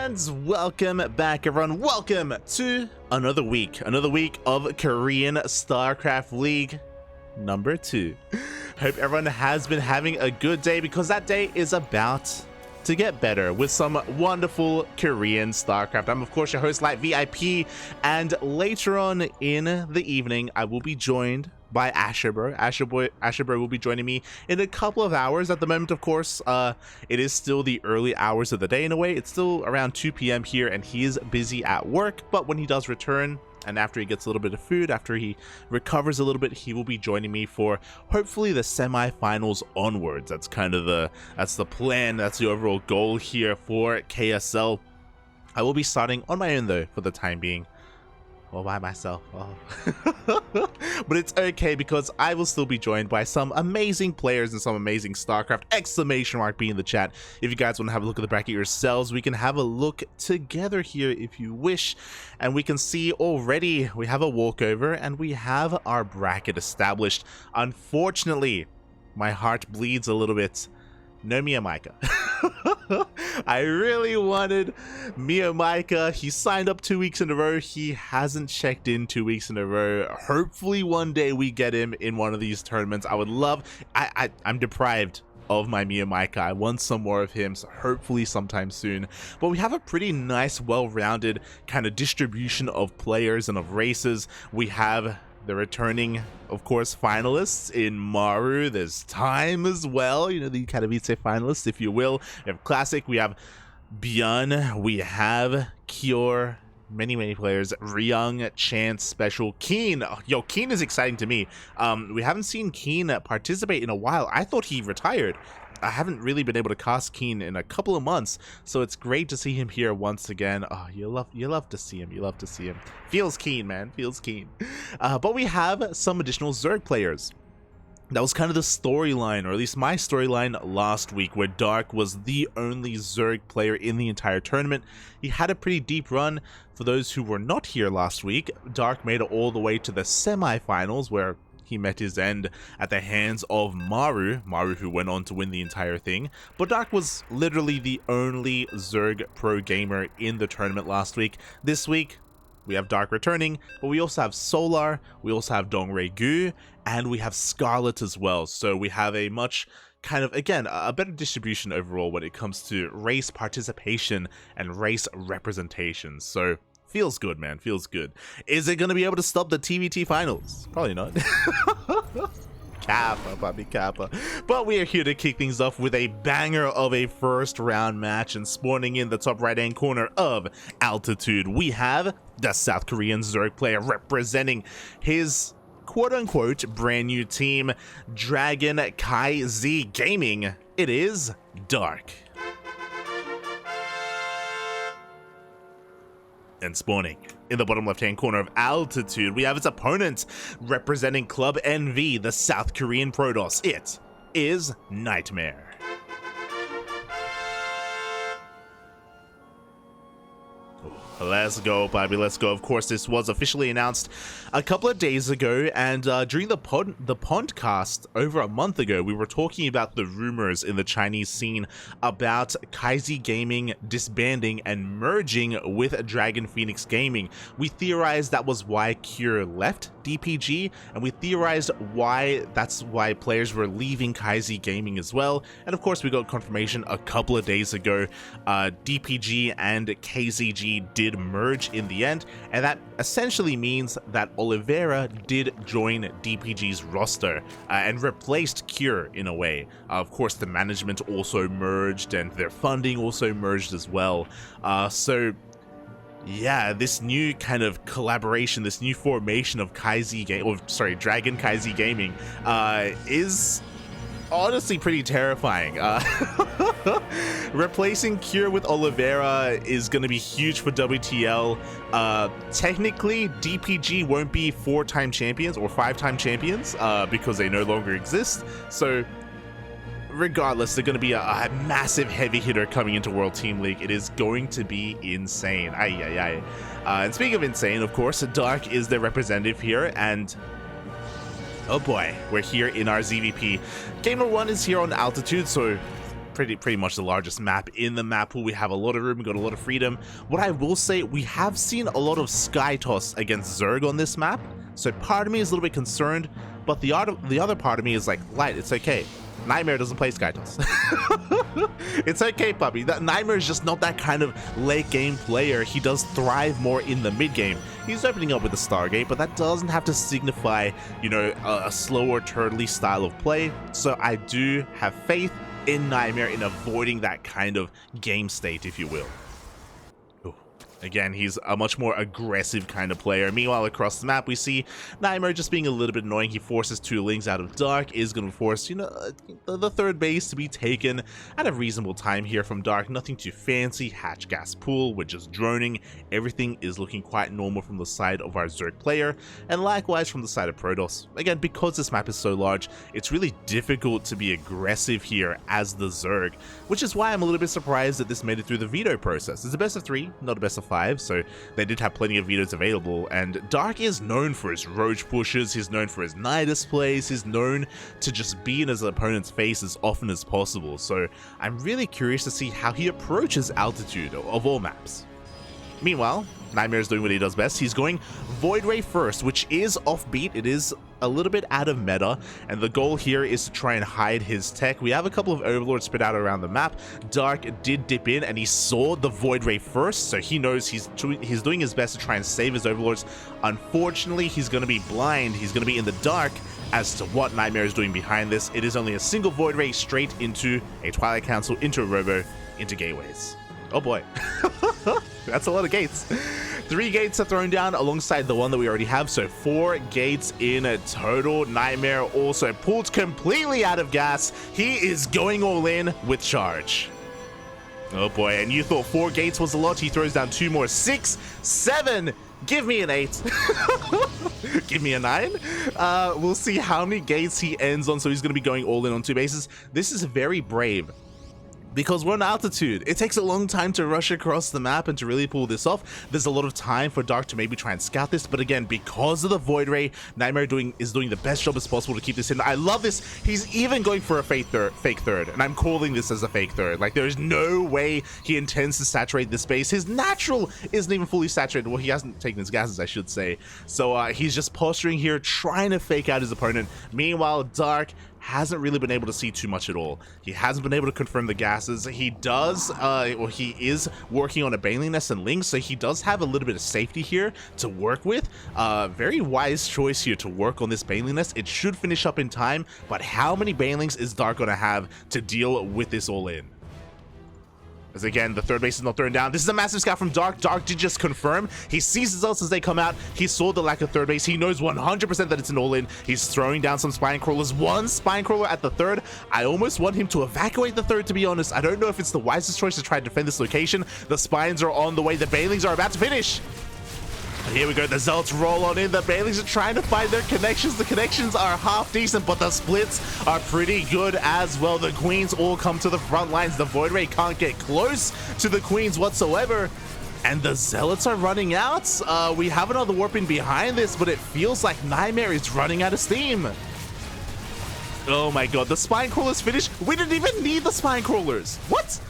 And welcome back, everyone. Welcome to another week of Korean Starcraft League number 2. Hope everyone has been having a good day, because that day is about to get better with some wonderful Korean Starcraft. I'm of course your host, ZvP, and later on in the evening I will be joined by Asherbro. Asherbro will be joining me in a couple of hours. At the moment, of course, it is still the early hours of the day in a way. It's still around 2 p.m. here, and he is busy at work. But when he does return, and after he gets a little bit of food, after he recovers a little bit, he will be joining me for hopefully the semi-finals onwards. That's kind of the plan. That's the overall goal here for KSL. I will be starting on my own though for the time being. Or by myself. Oh. But it's okay, because I will still be joined by some amazing players and some amazing StarCraft! Exclamation mark be in the chat. If you guys want to have a look at the bracket yourselves, we can have a look together here if you wish. And we can see already we have a walkover and we have our bracket established. Unfortunately, my heart bleeds a little bit. No Mia Micah. I really wanted Mia Micah. He signed up 2 weeks in a row. He hasn't checked in 2 weeks in a row. Hopefully one day we get him in one of these tournaments. I would love... I'm deprived of my Mia Micah. I want some more of him, so hopefully sometime soon. But we have a pretty nice, well-rounded kind of distribution of players and of races. We have the returning, of course, finalists in Maru. There's Time as well, you know, the Katowice finalists, if you will. We have Classic, we have Byun, we have Kior, many players. Ryung, Chance, Special, Keen. Oh, yo, Keen is exciting to me. We haven't seen Keen participate in a while. I thought he retired. I haven't really been able to cast Keen in a couple of months, so it's great to see him here once again. Oh, you love to see him. You love to see him. Feels keen, man. Feels keen. But we have some additional Zerg players. That was kind of the storyline, or at least my storyline last week, where Dark was the only Zerg player in the entire tournament. He had a pretty deep run. For those who were not here last week, Dark made it all the way to the semi-finals, where he met his end at the hands of Maru, who went on to win the entire thing. But Dark was literally the only Zerg pro gamer in the tournament last week. This week, we have Dark returning, but we also have Solar, we also have Dongray Gu, and we have Scarlet as well. So we have a much kind of, again, a better distribution overall when it comes to race participation and race representation. So feels good, man. Feels good. Is it going to be able to stop the TVT finals? Probably not. Kappa, Bobby Kappa. But we are here to kick things off with a banger of a first round match, and spawning in the top right hand corner of Altitude, we have the South Korean Zerg player representing his quote-unquote brand new team, CranKy Gaming. It is Dark. And spawning in the bottom left-hand corner of Altitude, we have its opponent representing Club NV, the South Korean Protoss. It is NightMare. Let's go, baby, let's go. Of course, this was officially announced a couple of days ago, and during the podcast over a month ago, we were talking about the rumors in the Chinese scene about KyZ Gaming disbanding and merging with Dragon Phoenix Gaming. We theorized that was why Cure left DPG, and we theorized that's why players were leaving KyZ Gaming as well. And of course, we got confirmation a couple of days ago. DPG and KZG did merge in the end, and that essentially means that Oliveira did join DPG's roster and replaced Cure in a way. Of course, the management also merged, and their funding also merged as well. So yeah, this new kind of collaboration, this new formation of Dragon KyZ Gaming is honestly pretty terrifying. Replacing Cure with Oliveira is going to be huge for WTL. Technically, DPG won't be 4-time champions or 5-time champions because they no longer exist. So regardless, they're going to be a massive heavy hitter coming into World Team League. It is going to be insane. And speaking of insane, of course, Dark is their representative here, and oh boy, we're here in our ZvP. Game number 1 is here on Altitude, so pretty much the largest map in the map pool. We have a lot of room, we got a lot of freedom. What I will say, we have seen a lot of Sky Toss against Zerg on this map, so part of me is a little bit concerned, but the other part of me is like, Light, it's okay. NightMare doesn't play Sky Toss. It's okay, puppy. NightMare is just not that kind of late game player. He does thrive more in the mid game. He's opening up with the Stargate, but that doesn't have to signify, you know, a slower turtly style of play. So I do have faith in NightMare in avoiding that kind of game state, if you will. Again, he's a much more aggressive kind of player. Meanwhile, across the map, we see NightMare just being a little bit annoying. He forces 2 Lings out of Dark, is going to force, you know, the third base to be taken at a reasonable time here from Dark. Nothing too fancy. Hatch gas pool, we're just droning. Everything is looking quite normal from the side of our Zerg player, and likewise from the side of Protoss. Again, because this map is so large, it's really difficult to be aggressive here as the Zerg, which is why I'm a little bit surprised that this made it through the veto process. It's a best of 3, not a best of 5, so they did have plenty of vetoes available, and Dark is known for his roach pushes, he's known for his Nidus plays, he's known to just be in his opponent's face as often as possible, so I'm really curious to see how he approaches altitude of all maps. Meanwhile, NightMare is doing what he does best. He's going Void Ray first, which is offbeat. It is a little bit out of meta, and the goal here is to try and hide his tech. We have a couple of Overlords spread out around the map. Dark did dip in, and he saw the Void Ray first, so he knows he's doing his best to try and save his Overlords. Unfortunately, he's going to be blind. He's going to be in the dark as to what NightMare is doing behind this. It is only a single Void Ray straight into a Twilight Council, into a Robo, into gateways. Oh boy. That's a lot of gates. 3 gates are thrown down alongside the one that we already have, so 4 gates in total. NightMare also pulled completely out of gas. He is going all in with charge. Oh boy, and you thought 4 gates was a lot. He throws down 2 more. 6, 7. Give me an 8. Give me a 9. We'll see how many gates he ends on. So he's going to be going all in on 2 bases. This is very brave, because we're on altitude. It takes a long time to rush across the map and to really pull this off. There's a lot of time for Dark to maybe try and scout this, but again, because of the Void Ray, NightMare is doing the best job as possible to keep this in. I love this. He's even going for a fake third, and I'm calling this as a fake third. Like, there's no way he intends to saturate this space. His natural isn't even fully saturated. Well, he hasn't taken his gases, I should say. So he's just posturing here, trying to fake out his opponent. Meanwhile, Dark hasn't really been able to see too much at all. He hasn't been able to confirm the gases. He does, well, he is working on a Baneling Nest and Lings, so he does have a little bit of safety here to work with. Very wise choice here to work on this Baneling Nest. It should finish up in time, but how many Banelings is Dark going to have to deal with this all in? As again, the third base is not thrown down. This is a massive scout from Dark. Dark did just confirm. He sees his ults as they come out. He saw the lack of third base. He knows 100% that it's an all-in. He's throwing down some spine crawlers. 1 spine crawler at the third. I almost want him to evacuate the third, to be honest. I don't know if it's the wisest choice to try to defend this location. The spines are on the way. The Banelings are about to finish. Here we go, the Zealots roll on in. The Banelings are trying to find their connections. The connections are half decent, but the splits are pretty good as well. The Queens all come to the front lines. The Void Ray can't get close to the Queens whatsoever. And the Zealots are running out. We have another warp in behind this, but it feels like NightMare is running out of steam. Oh my god, the spine crawlers finished. We didn't even need the spine crawlers. What?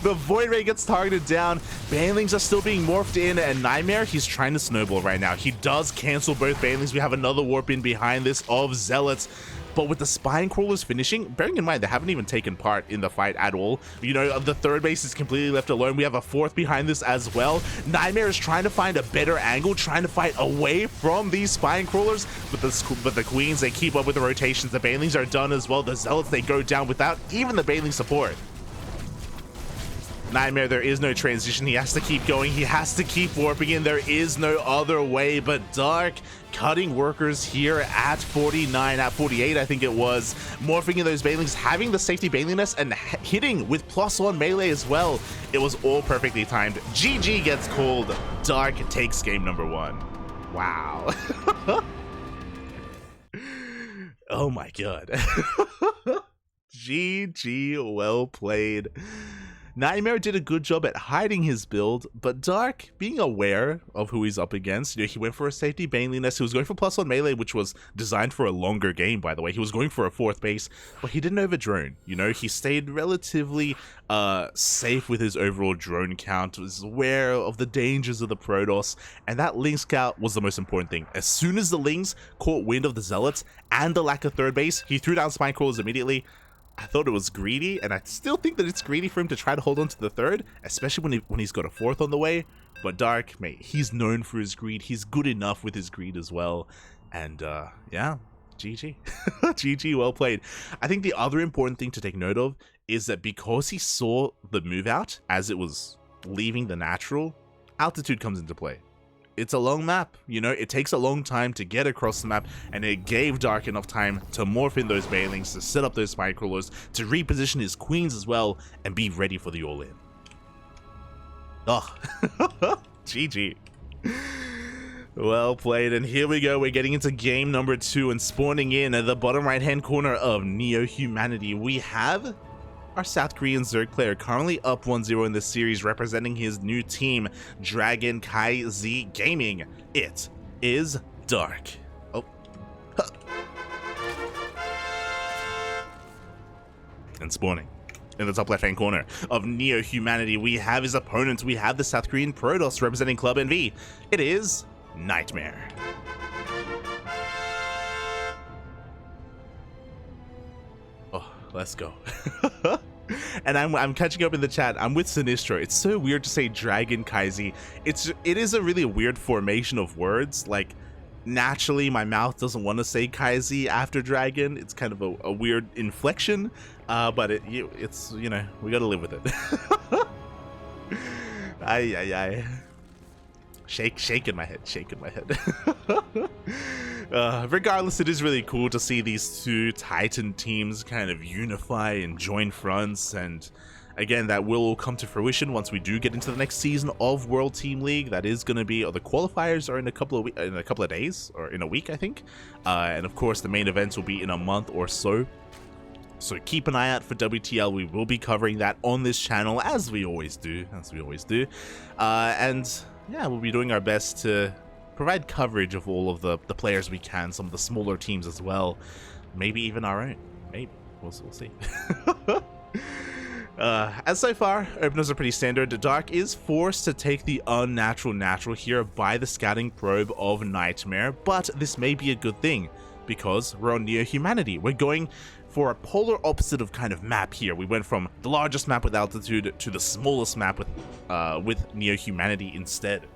The Void Ray gets targeted down. Banelings are still being morphed in, and NightMare, he's trying to snowball right now. He does cancel both Banelings. We have another warp in behind this of Zealots. But with the spine crawlers finishing, bearing in mind they haven't even taken part in the fight at all. You know, the third base is completely left alone. We have a 4th behind this as well. NightMare is trying to find a better angle, trying to fight away from these spine crawlers. But the Queens, they keep up with the rotations. The Banelings are done as well. The Zealots, they go down without even the Baneling support. NightMare, there is no transition. He has to keep going. He has to keep warping in. There is no other way. But Dark cutting workers here at 49, at 48, I think it was. Morphing in those Banelings, having the safety Baneling Nest, and hitting with +1 melee as well. It was all perfectly timed. GG gets called. Dark takes game number 1. Wow. Oh my god. GG, well played. NightMare did a good job at hiding his build, but Dark, being aware of who he's up against, you know, he went for a safety baneliness. He was going for +1 melee, which was designed for a longer game, by the way. He was going for a 4th base, but he didn't over drone. You know, he stayed relatively safe with his overall drone count, was aware of the dangers of the Protoss, and that Ling Scout was the most important thing. As soon as the Lings caught wind of the Zealots and the lack of 3rd base, he threw down Spine Crawlers immediately. I thought it was greedy, and I still think that it's greedy for him to try to hold on to the 3rd, especially when he's got a 4th on the way. But Dark, mate, he's known for his greed. He's good enough with his greed as well. And yeah, GG. GG, well played. I think the other important thing to take note of is that because he saw the move out as it was leaving the natural, altitude comes into play. It's a long map, you know, it takes a long time to get across the map, and it gave Dark enough time to morph in those banelings, to set up those spine crawlers, to reposition his queens as well, and be ready for the all-in. Oh, GG. Well played, and here we go, we're getting into game number 2, and spawning in at the bottom right-hand corner of Neo Humanity, we have our South Korean Zerg player, currently up 1-0 in this series, representing his new team, CranKy Gaming. It is Dark. Oh. Huh. And spawning in the top left-hand corner of Neo Humanity, we have his opponents. We have the South Korean Protoss representing Club NV. It is NightMare. Oh, let's go. And I'm catching up in the chat. I'm with Sinistro. It's so weird to say Dragon Kaizi. It is a really weird formation of words. Like, naturally my mouth doesn't want to say Kaizi after dragon. It's kind of a weird inflection, but it's, you know, we gotta live with it. Ay. Shaking my head. Regardless, it is really cool to see these two Titan teams kind of unify and join fronts, and again, that will all come to fruition once we do get into the next season of World Team League. That is going to be, the qualifiers are in a couple of days, or in a week, I think, and of course the main events will be in a month or so. So keep an eye out for WTL. We will be covering that on this channel, as we always do, and yeah, we'll be doing our best to provide coverage of all of the players we can, some of the smaller teams as well, maybe even our own. Maybe we'll see. As so far, openers are pretty standard. Dark is forced to take the unnatural natural here by the scouting probe of NightMare, but this may be a good thing because we're on Neo Humanity. We're going for a polar opposite of kind of map here. We went from the largest map with altitude to the smallest map with Neo Humanity instead.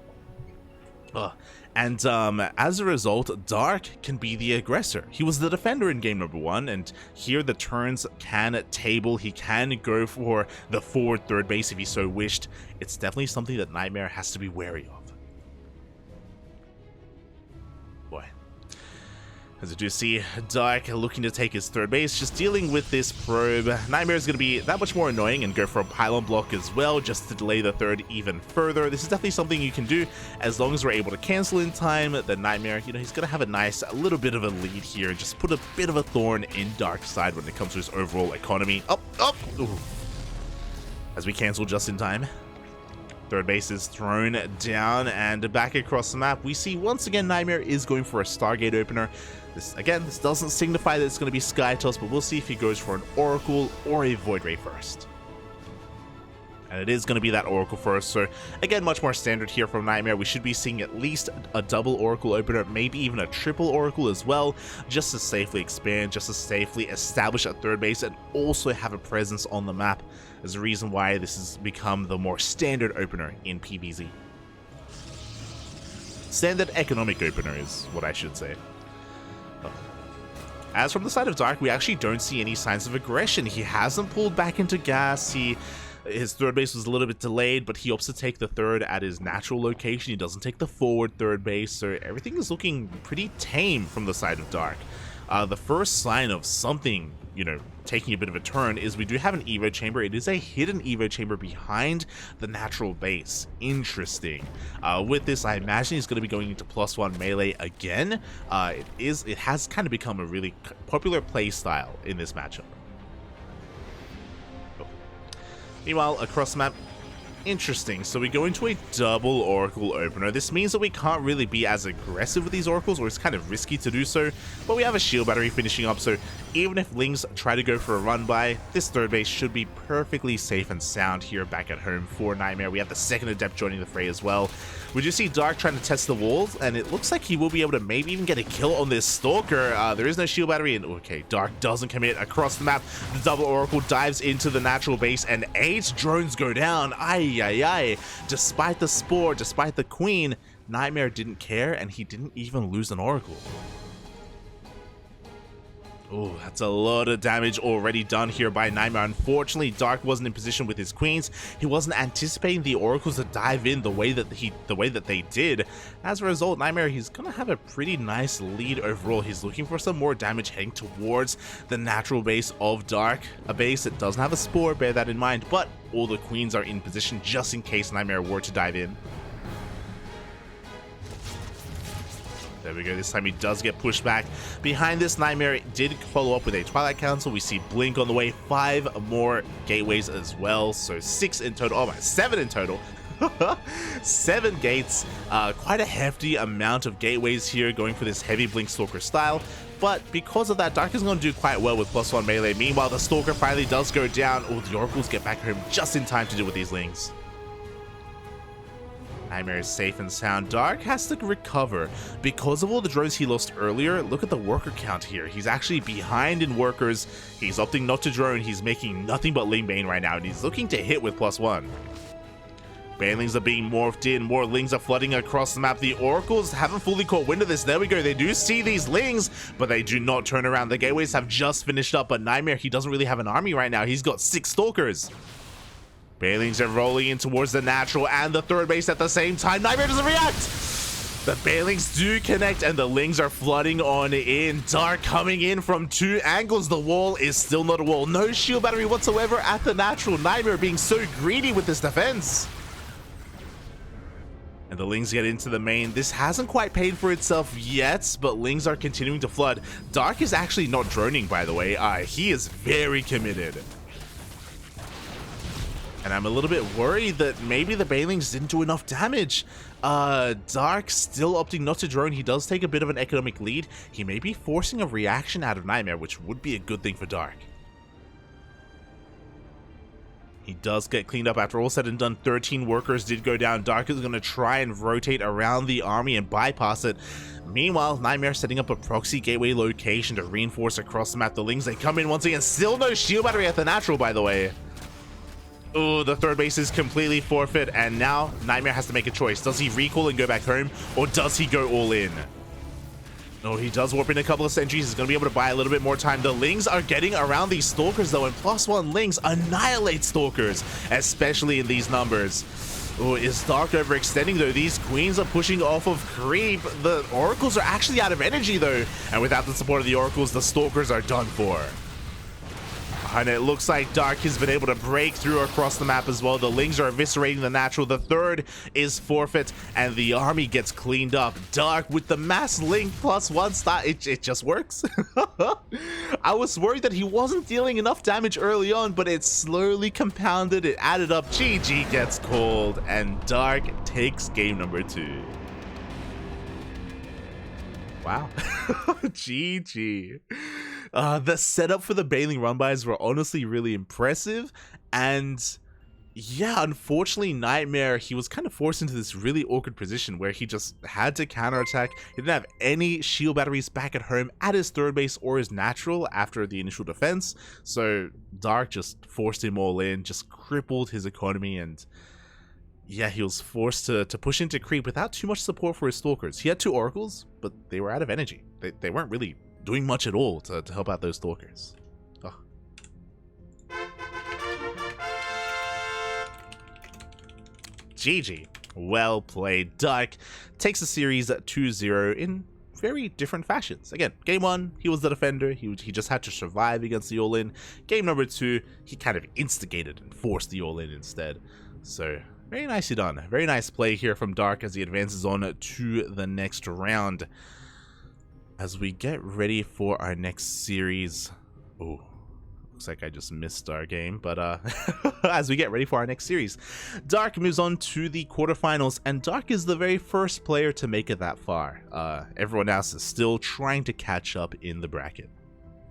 And as a result, Dark can be the aggressor. He was the defender in game number 1, and here the turns can table. He can go for the forward 3rd base if he so wished. It's definitely something that NightMare has to be wary of. Boy. As I do see Dark looking to take his 3rd base, just dealing with this probe. NightMare is going to be that much more annoying and go for a pylon block as well, just to delay the 3rd even further. This is definitely something you can do as long as we're able to cancel in time. The NightMare, you know, he's going to have a little bit of a lead here. Just put a bit of a thorn in Dark's side when it comes to his overall economy. Ooh. As we cancel just in time. 3rd base is thrown down, and back across the map, we see once again NightMare is going for a Stargate opener. This doesn't signify that it's going to be Sky Toss, but we'll see if he goes for an Oracle or a Void Ray first. And it is going to be that Oracle first, so again, much more standard here from NightMare. We should be seeing at least a double Oracle opener, maybe even a triple Oracle as well, just to safely expand, just to safely establish a 3rd base, and also have a presence on the map. There's a reason why this has become the more standard opener in PvZ. Standard economic opener is what I should say. As from the side of Dark, we actually don't see any signs of aggression. He hasn't pulled back into gas. His 3rd base was a little bit delayed, but he opts to take the 3rd at his natural location. He doesn't take the forward 3rd base, so everything is looking pretty tame from the side of Dark. The first sign of something, you know, taking a bit of a turn is we do have an Evo chamber. It is a hidden Evo chamber behind the natural base. Interesting. With this, I imagine he's going to be going into +1 melee again. It has kind of become a really popular play style in this matchup. Meanwhile, across the map, interesting. So we go into a double Oracle opener. This means that we can't really be as aggressive with these Oracles, or it's kind of risky to do so, but we have a shield battery finishing up, so even if Lings try to go for a run by, this third base should be perfectly safe and sound here back at home for NightMare. We have the second Adept joining the fray as well. We do see Dark trying to test the walls, and it looks like he will be able to maybe even get a kill on this Stalker. There is no shield battery, and okay, Dark doesn't commit across the map. The double Oracle dives into the natural base, and 8 drones go down. Ay, ay, ay. Despite the Spore, despite the Queen, NightMare didn't care, and he didn't even lose an Oracle. Oh, that's a lot of damage already done here by NightMare. Unfortunately, Dark wasn't in position with his queens. He wasn't anticipating the Oracles to dive in the way that they did. As a result, NightMare, he's gonna have a pretty nice lead overall. He's looking for some more damage heading towards the natural base of Dark, a base that doesn't have a Spore, bear that in mind, but all the queens are in position just in case NightMare were to dive in. There we go, this time he does get pushed back. Behind this, NightMare did follow up with a Twilight Council. We see Blink on the way, 5 more gateways as well, so 6 in total, oh my, 7 in total. 7 gates, quite a hefty amount of gateways here going for this heavy Blink Stalker style. But because of that, Dark is going to do quite well with +1 melee. Meanwhile, the Stalker finally does go down. Oh, the Oracles get back home just in time to deal with these Lings. NightMare is safe and sound. Dark has to recover. Because of all the drones he lost earlier, look at the worker count here. He's actually behind in workers. He's opting not to drone. He's making nothing but Ling Bane right now, and he's looking to hit with +1. Banelings are being morphed in. More Lings are flooding across the map. The Oracles haven't fully caught wind of this. There we go. They do see these Lings, but they do not turn around. The gateways have just finished up, but NightMare, he doesn't really have an army right now. He's got 6 Stalkers. Banelings are rolling in towards the natural and the third base at the same time. NightMare doesn't react! The Banelings do connect and the Lings are flooding on in. Dark coming in from 2 angles. The wall is still not a wall. No shield battery whatsoever at the natural. NightMare being so greedy with this defense. And the Lings get into the main. This hasn't quite paid for itself yet, but Lings are continuing to flood. Dark is actually not droning, by the way. He is very committed. And I'm a little bit worried that maybe the Banelings didn't do enough damage. Dark still opting not to drone. He does take a bit of an economic lead. He may be forcing a reaction out of NightMare, which would be a good thing for Dark. He does get cleaned up after all said and done. 13 workers did go down. Dark is going to try and rotate around the army and bypass it. Meanwhile, NightMare setting up a proxy gateway location to reinforce across the map. The Lings, they come in once again. Still no shield battery at the natural, by the way. Oh, the third base is completely forfeit, and now NightMare has to make a choice. Does he recall and go back home, or does he go all in? Oh, he does warp in a couple of sentries. He's going to be able to buy a little bit more time. The Lings are getting around these Stalkers, though, and +1 Lings annihilate Stalkers, especially in these numbers. Oh, is Dark overextending, though? These Queens are pushing off of creep. The Oracles are actually out of energy, though, and without the support of the Oracles, the Stalkers are done for. And it looks like Dark has been able to break through across the map as well. The Lings are eviscerating the natural. The third is forfeit, and the army gets cleaned up. Dark with the mass Link +1 style. It just works. I was worried that he wasn't dealing enough damage early on, but it slowly compounded. It added up. GG gets called, and Dark takes game number 2. Wow. GG. The setup for the Baneling run-bys were honestly really impressive, and yeah, unfortunately NightMare, he was kind of forced into this really awkward position where he just had to counterattack. He didn't have any shield batteries back at home at his third base or his natural after the initial defense, so Dark just forced him all in, just crippled his economy, and yeah, he was forced to push into creep without too much support for his Stalkers. He had 2 Oracles, but they were out of energy. They weren't really doing much at all to help out those Stalkers. Oh. GG. Well played. Dark takes the series 2-0 in very different fashions. Again, game 1, he was the defender. He just had to survive against the all-in. Game number 2, he kind of instigated and forced the all-in instead. So, very nicely done. Very nice play here from Dark as he advances on to the next round. As we get ready for our next series, oh, looks like I just missed our game, but as we get ready for our next series, Dark moves on to the quarterfinals, and Dark is the very first player to make it that far. Everyone else is still trying to catch up in the bracket.